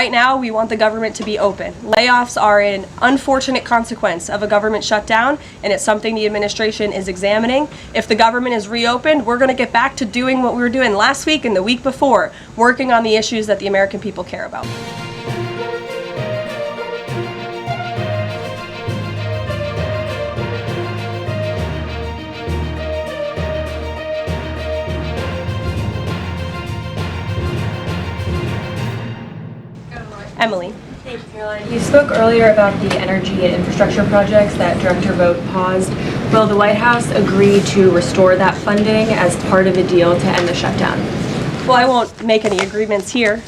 Right now, we want the government to be open. Layoffs are an unfortunate consequence of a government shutdown, and it's something the administration is examining. If the government is reopened, we're going to get back to doing what we were doing last week and the week before, working on the issues that the American people care about. Emily. Thank you, Caroline. You spoke earlier about the energy and infrastructure projects that Director Vogt paused. Will the White House agree to restore that funding as part of a deal to end the shutdown? Well, I won't make any agreements here.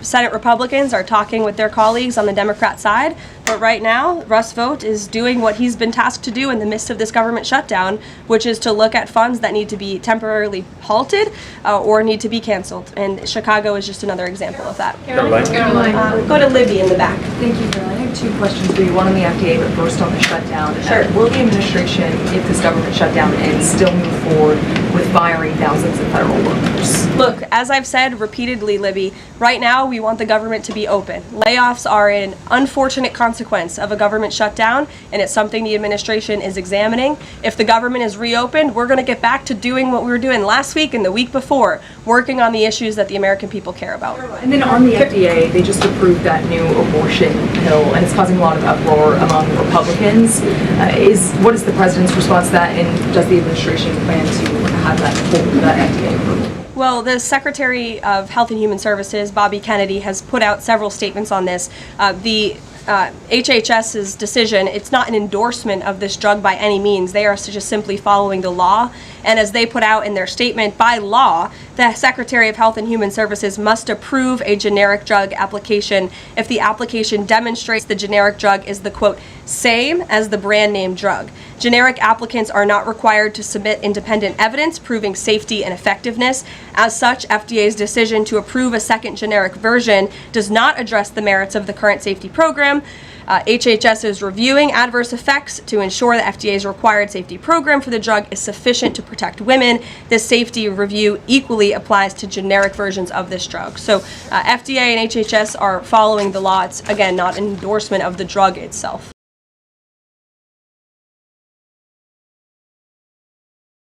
Senate Republicans are talking with their colleagues on the Democrat side, but right now, Russ Vought is doing what he's been tasked to do in the midst of this government shutdown, which is to look at funds that need to be temporarily halted or need to be canceled. And Chicago is just another example of that. Caroline. Go to Libby in the back. Thank you, Caroline. I have two questions for you. One on the FDA, but first on the shutdown. Sure. Will the administration, if this government shutdown ends, still move forward with firing thousands of federal workers? Look, as I've said repeatedly, Libby, right now we want the government to be open. Layoffs are an unfortunate consequence of a government shutdown, and it's something the administration is examining. If the government is reopened, we're going to get back to doing what we were doing last week and the week before, working on the issues that the American people care about. And then on the FDA, they just approved that new abortion pill, and it's causing a lot of uproar among Republicans. What is the president's response to that, and does the administration plan to have that FDA approval? Well, the Secretary of Health and Human Services, Bobby Kennedy, has put out several statements on this. The HHS's decision, it's not an endorsement of this drug by any means. They are just simply following the law. And as they put out in their statement, by law, the Secretary of Health and Human Services must approve a generic drug application if the application demonstrates the generic drug is the, quote, same as the brand name drug. Generic applicants are not required to submit independent evidence proving safety and effectiveness. As such, FDA's decision to approve a second generic version does not address the merits of the current safety program. HHS is reviewing adverse effects to ensure the FDA's required safety program for the drug is sufficient to protect women. This safety review equally applies to generic versions of this drug. So FDA and HHS are following the law. It's, again, not an endorsement of the drug itself.